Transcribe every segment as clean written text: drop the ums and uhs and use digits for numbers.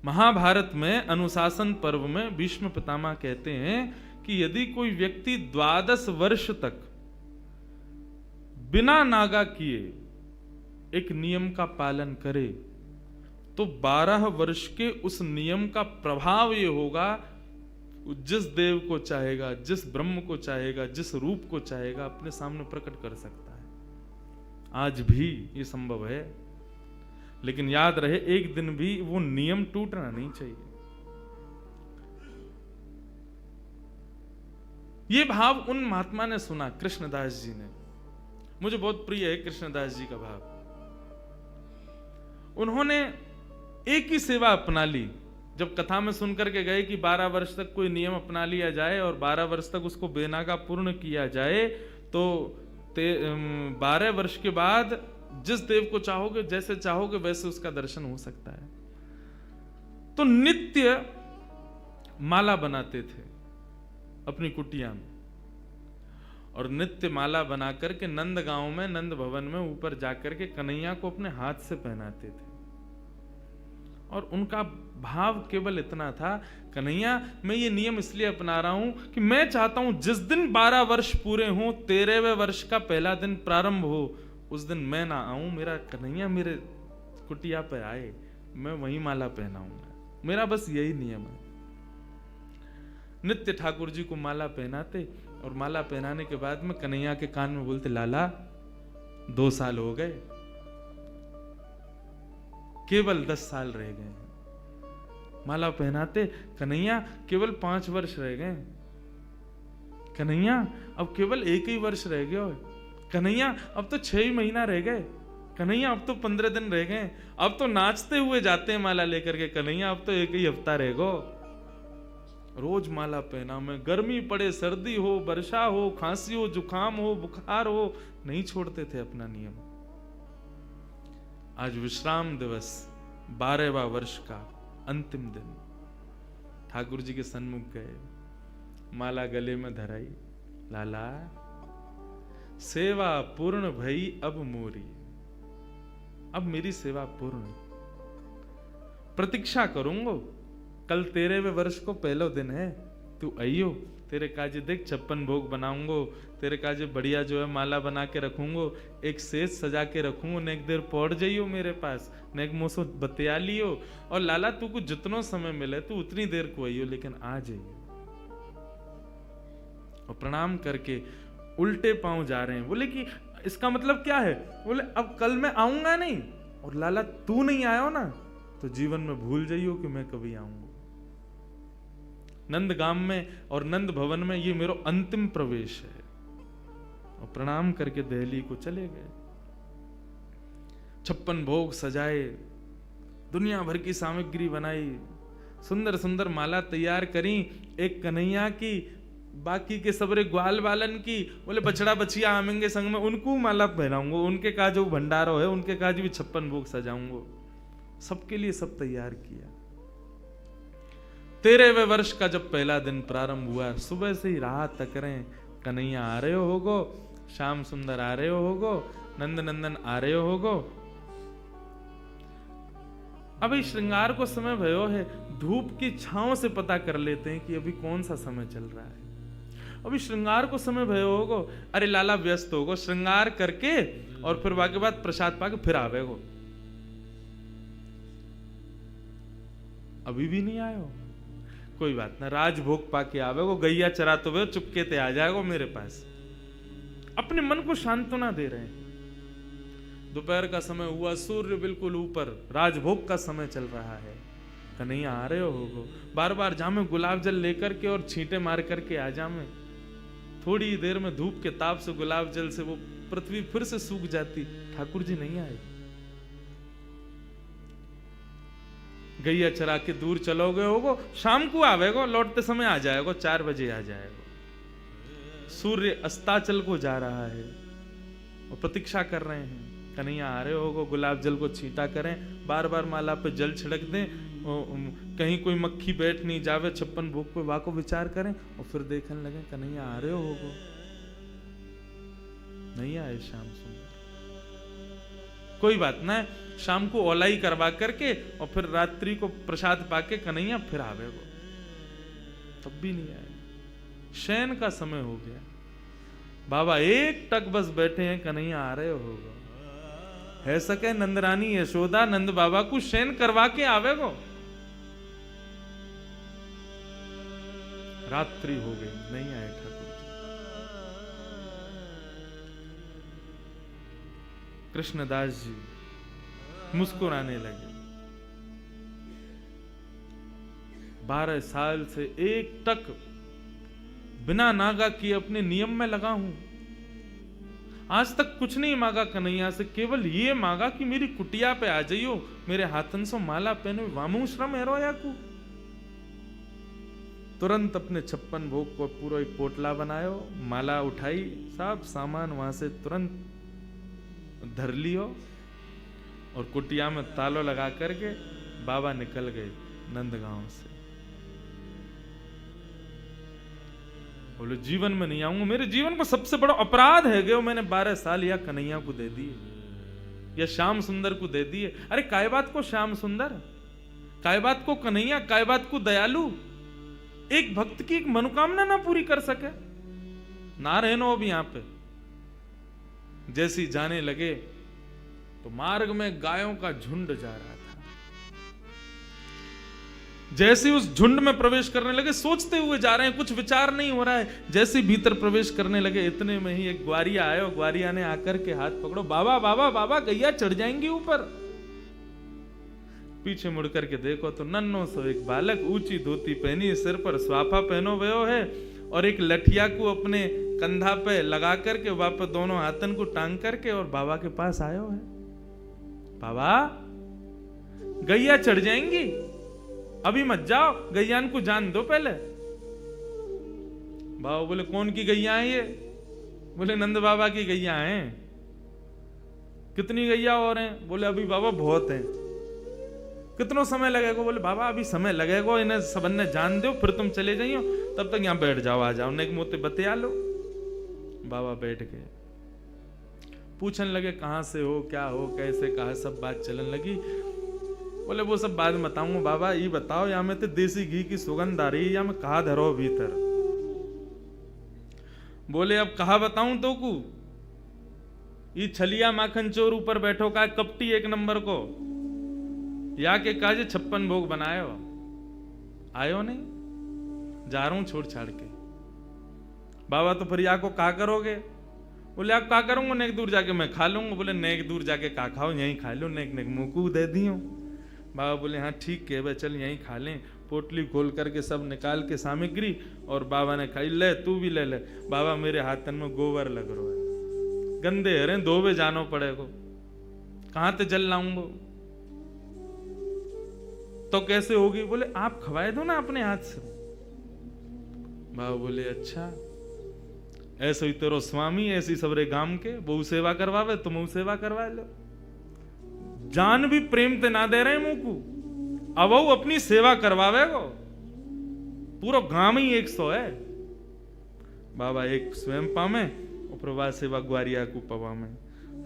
महाभारत में अनुशासन पर्व में भीष्म पितामह कहते हैं कि यदि कोई व्यक्ति 12 वर्ष तक बिना नागा किए एक नियम का पालन करे तो 12 वर्ष के उस नियम का प्रभाव ये होगा, जिस देव को चाहेगा, जिस ब्रह्म को चाहेगा, जिस रूप को चाहेगा अपने सामने प्रकट कर सकता है। आज भी ये संभव है, लेकिन याद रहे एक दिन भी वो नियम टूटना नहीं चाहिए। ये भाव उन महात्मा ने सुना, कृष्णदास जी ने। मुझे बहुत प्रिय है कृष्णदास जी का भाव। उन्होंने एक ही सेवा अपना ली। जब कथा में सुनकर के गए कि 12 वर्ष तक कोई नियम अपना लिया जाए और 12 वर्ष तक उसको बेनागा पूर्ण किया जाए, तो 12 वर्ष के बाद जिस देव को चाहोगे, जैसे चाहोगे वैसे उसका दर्शन हो सकता है। तो नित्य माला बनाते थे अपनी कुटिया में, और नित्य माला बना करके नंद गांव में, नंद भवन में ऊपर जाकर के कन्हैया को अपने हाथ से पहनाते थे। और उनका भाव केवल इतना था, कन्हैया मैं ये नियम इसलिए अपना रहा हूं कि मैं चाहता हूं जिस दिन 12 वर्ष पूरे हों, 13वें वर्ष का पहला दिन प्रारंभ हो, उस दिन मैं ना आऊं, मेरा कन्हैया मेरे कुटिया पे आए, मैं वही माला पहनाऊंगा। मेरा बस यही नियम है। नित्य ठाकुर जी को माला पहनाते, और माला पहनाने के बाद में कन्हैया के कान में बोलते, लाला 2 साल हो गए, केवल 10 साल रह गए हैं। माला पहनाते, कन्हैया केवल 5 वर्ष रह गए, कन्हैया अब केवल 1 ही वर्ष रह गए, कन्हैया अब तो 6 ही महीना रह गए, कन्हैया अब तो 15 दिन रह गए, अब तो नाचते हुए जाते हैं माला लेकर के, कन्हैया अब तो 1 ही हफ्ता रह गो। रोज माला पहना में, गर्मी पड़े, सर्दी हो, वर्षा हो, खांसी हो, जुकाम हो, बुखार हो, नहीं छोड़ते थे अपना नियम। आज विश्राम दिवस, 12वां वर्ष का अंतिम दिन, ठाकुर जी के सन्मुख गए, माला गले में धराई, लाला सेवा पूर्ण भई अब मोरी, अब मेरी सेवा पूर्ण, प्रतीक्षा करूंगा, कल 13वें वर्ष को पहला दिन है, तू आइयो, तेरे काजे देख 56 भोग बनाऊंगो, तेरे काजे बढ़िया जो है माला बना के रखूंगो, एक सेज सजा के रखूंगो, ने एक देर पौड़ जाइयो मेरे पास, ने एक मोसो बतिया लियो, और लाला तू को जितनो समय मिले तू उतनी देर को आइयो, लेकिन आ जाइयो। और प्रणाम करके उल्टे पांव जा रहे हैं। बोले कि इसका मतलब क्या है? बोले अब कल मैं आऊंगा नहीं, और लाला तू नहीं आयो ना तो जीवन में भूल जाइयो कि मैं कभी आऊंगा। नंदगाम में और नंद भवन में ये मेरा अंतिम प्रवेश है। और प्रणाम करके दिल्ली को चले गए। 56 भोग सजाए, दुनिया भर की सामग्री बनाई, सुंदर सुंदर माला तैयार करी, एक कन्हैया की, बाकी के सबरे ग्वाल बालन की। बोले बछड़ा बछिया आमेंगे संग में, उनको माला पहनाऊंगा, उनके का जो भंडारो है उनके काज भी 56 भोग सजाऊंगा। सबके लिए सब तैयार किया। 13वें वर्ष का जब पहला दिन प्रारंभ हुआ, सुबह से ही राह तक रहे, कन्हैया आ रहे होगो, श्याम सुंदर आ रहे होगो, नंद नंदन आ रहे होगो। अभी श्रृंगार को समय भयो है, धूप की छांव से पता कर लेते हैं कि अभी कौन सा समय चल रहा है। अभी श्रृंगार को समय भयो होगो, अरे लाला व्यस्त होगो, श्रृंगार करके और फिर वाके बाद प्रसाद पाके फिर आवेगो। अभी भी नहीं आयो, कोई बात ना, राजभोग पाके आवेगो, गैया चराते हुए चुपके ते आ जाएगो मेरे पास। अपने मन को सांत्वना दे रहे हैं। दोपहर का समय हुआ, सूर्य बिल्कुल ऊपर, राजभोग का समय चल रहा है। कन्हैया आ रहे होगो, बार बार जामे गुलाब जल लेकर के और छींटे मार करके आ जामे। थोड़ी देर में धूप के ताप से, गुलाब जल से वो पृथ्वी फिर से सूख जाती, ठाकुर जी नहीं आए। गैया चरा के दूर चलोगे होगो, शाम को आवेगो, लौटते समय आ जाएगो, 4 बजे आ जाएगो। सूर्य अस्ताचल को जा रहा है और प्रतीक्षा कर रहे हैं। कन्हैया आ रहे होगो, गुलाब जल को छींटा करें, बार बार माला पे जल छिड़क दें, कहीं कोई मक्खी बैठ नहीं जावे 56 भोग पे, वाको विचार करें और फिर देखने लगे कन्हैया आ रहे होगो। नहीं आए श्याम सुंदर। कोई बात ना है, शाम को औलाई करवा करके और फिर रात्रि को प्रसाद पाके कन्हैया फिर आवे वो, तब भी नहीं आए। शयन का समय हो गया, बाबा एक टक बस बैठे हैं, कन्हैया आ रहे होगा। है सके नंदरानी यशोदा नंद बाबा को शयन करवा के आवे गो। रात्रि हो गई, नहीं आए ठाकुर जी। कृष्णदास जी मुस्कुराने लगे। 12 साल से एक टक बिना नागा किए अपने नियम में लगा हूं, आज तक कुछ नहीं मांगा कन्हैया से, केवल ये मांगा कि मेरी कुटिया पे आ जाइयो, मेरे हाथन से माला पहनो, वामू श्रम हेरो याकू। तुरंत अपने 56 भोग को पूरा एक पोटला बनायो, माला उठाई, सब सामान वहां से तुरंत धर लियो और कुटिया में तालो लगा करके बाबा निकल गए नंदगांव से। बोले जीवन में नहीं आऊंगा, मेरे जीवन को सबसे बड़ा अपराध है गयो, मैंने 12 साल या कन्हैया को दे दिए या श्याम सुंदर को दे दिए। अरे काय बात को श्याम सुंदर, काय बात को कन्हैया, काय बात को दयालु, एक भक्त की एक मनोकामना ना पूरी कर सके, ना रहना अब यहां पे। जैसी जाने लगे तो मार्ग में गायों का झुंड जा रहा था। जैसे उस झुंड में प्रवेश करने लगे, सोचते हुए जा रहे हैं, कुछ विचार नहीं हो रहा है, जैसे भीतर प्रवेश करने लगे इतने में ही एक ग्वारिया आया, ग्वारिया ने आकर के हाथ पकड़ो, बाबा बाबा बाबा गैया चढ़ जाएंगी ऊपर। पीछे मुड़ करके देखो तो नन्नो सो एक बालक, ऊंची धोती पहनी, सिर पर स्वाफा पहनो भयो है और एक लठिया को अपने कंधा पे लगा करके वापस दोनों हाथन को टांग करके और बाबा के पास आयो है। बाबा गैया चढ़ जाएंगी, अभी मत जाओ, गैयान को जान दो पहले। बाबा बोले कौन की गैया है ये? बोले नंद बाबा की गैया हैं। कितनी गैया और हैं? बोले अभी बाबा बहुत हैं। कितना समय लगेगा? बोले बाबा अभी समय लगेगा, इन्हें सबन ने जान दो, फिर तुम चले जाइयो, तब तक यहां बैठ जाओ, आ जाओ, नेक मोते बतिया लो। बाबा बैठ गए, पूछने लगे कहां से हो, क्या हो, कैसे, कहा, सब बात चलने लगी। बोले वो सब बाद में बताऊंगा, बाबा ये बताओ यहाँ में तो देसी घी की सुगंध आ रही है, या मैं कहा धरो भीतर? बोले अब कहा बताऊं तो को, ये छलिया माखन चोर ऊपर बैठो का कपटी एक नंबर को, या के काजे 56 भोग बनायो, आयो नहीं, जा रहा हूं छोड़ छाड़ के। बाबा तो फिर या को का करोगे? बोले आप का करूंगा, नेक दूर जाके मैं खा लूंगा। बोले नेक दूर जाके का खाओ, यहीं खा लो, नेक नेक मुंह को दे दियो। बाबा बोले हाँ ठीक है भाई, चल यहीं खा लें। पोटली खोल करके सब निकाल के सामग्री और बाबा ने खाई, ले तू भी ले ले। बाबा मेरे हाथन में गोबर लग रहा है, गंदे हरे धोबे जानो पड़ेगो, कहां ते जल लाऊंगो, तो कैसे होगी? बोले आप खवाए दो ना अपने हाथ से। बाबा बोले अच्छा, ऐसे ही तेरो स्वामी ऐसी सबरे गांव के बहु सेवा करवावे, तुम सेवा करवा लो। जान भी प्रेम ते ना दे रहे मुंह को, अब वो अपनी सेवा करवावे गो, पूरा गांव ही 100 है। बाबा एक स्वयं पामे और प्रभा सेवा ग्वारिया को पवा में,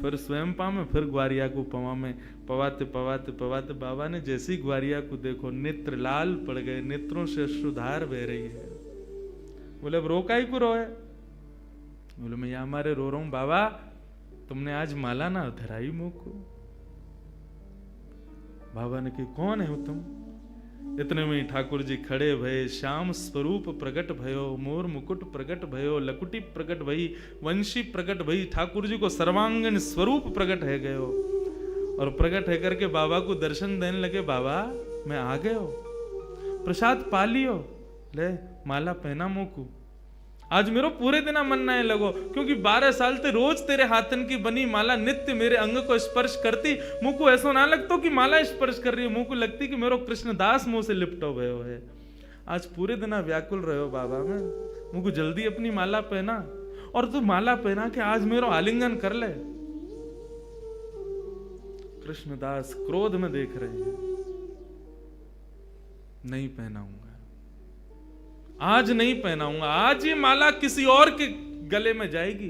फिर स्वयं पामे, फिर ग्वारिया को पवा में, पवाते पवाते पवाते बाबा ने जैसे ही ग्वारिया को देखो नेत्र लाल पड़ गए, नेत्रों से अश्रुधार बह रही है। बोले अब रोका ही को रोए? बोले मैं यहां मारे रो रहा हूं बाबा, तुमने आज माला ना धराई मुंह को। बाबा ने कही कौन है तुम? इतने में ठाकुर जी खड़े भये, श्याम स्वरूप प्रकट भयो, मोर मुकुट प्रकट भयो, लकुटी प्रकट भई, वंशी प्रकट भई। ठाकुर जी को सर्वांगीण स्वरूप प्रकट है गयो और प्रकट है करके बाबा को दर्शन देने लगे। बाबा मैं आ गयो, प्रसाद पा लियो, ले माला पहना मुंह को। आज मेरो पूरे दिन मन ना लगो, क्योंकि 12 साल ते रोज तेरे हाथन की बनी माला नित्य मेरे अंग को स्पर्श करती। मुंह को ऐसा ना लगतो कि माला स्पर्श कर रही है, मुंह को लगती कि मेरो कृष्णदास मुंह से लिपटो भयो है। आज पूरे दिन व्याकुल रहो बाबा, में मुंह को जल्दी अपनी माला पहना, और तू माला पहना के आज मेरो आलिंगन कर ले। कृष्णदास क्रोध में देख रहे हैं, नहीं पहनाऊंगा, आज नहीं पहनाऊंगा, आज ये माला किसी और के गले में जाएगी।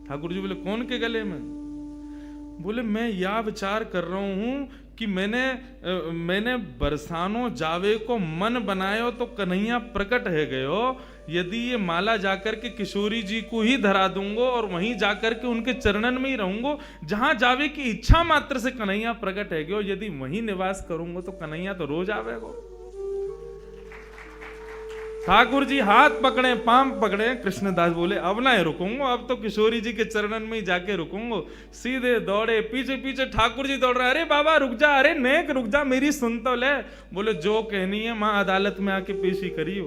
ठाकुर जी बोले कौन के गले में? बोले मैं या विचार कर रहा हूं कि मैंने बरसानो जावे को मन बनायो तो कन्हैया प्रकट है गयो। यदि ये माला जाकर के किशोरी जी को ही धरा दूंगो और वहीं जाकर के उनके चरणन में ही रहूंगो, जहां जावे की इच्छा मात्र से कन्हैया प्रकट है गयो। यदि वहीं निवास करूंगो तो कन्हैया तो रोज आवेगो। ठाकुर जी हाथ पकड़े पांव पकड़े, कृष्णदास बोले अब ना रुकूंगो, अब तो किशोरी जी के चरणन में ही जाके रुकूंगो। सीधे दौड़े, पीछे पीछे ठाकुर जी दौड़ रहे, अरे बाबा रुक जा, अरे नेक रुक जा, मेरी सुन तो ले। बोले जो कहनी है मां अदालत में आके पेशी करियो,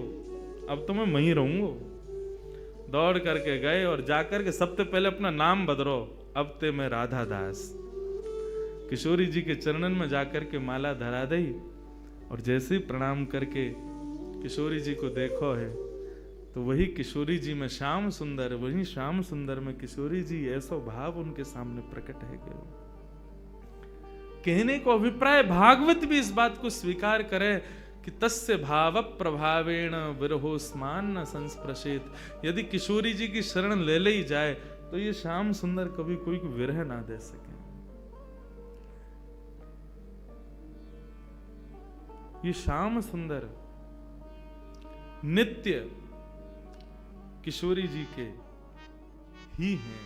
अब तो मैं वहीं रहूंगो। दौड़ करके गए और जाकर के सबसे पहले अपना नाम बदलो, अब ते मैं राधा दास। किशोरी जी के चरणन में जाकर के माला धरा दी और जैसे ही प्रणाम करके किशोरी जी को देखो है तो वही किशोरी जी में श्याम सुंदर, वही श्याम सुंदर में किशोरी जी, ऐसा भाव उनके सामने प्रकट है गए। कहने को अभिप्राय भागवत भी इस बात को स्वीकार करे कि तस्य भाव प्रभावेण विरहोस्मान न संस्पृशेत। यदि किशोरी जी की शरण ले ही जाए तो ये श्याम सुंदर कभी कोई को विरह ना दे सके। ये श्याम सुंदर नित्य किशोरी जी के ही हैं।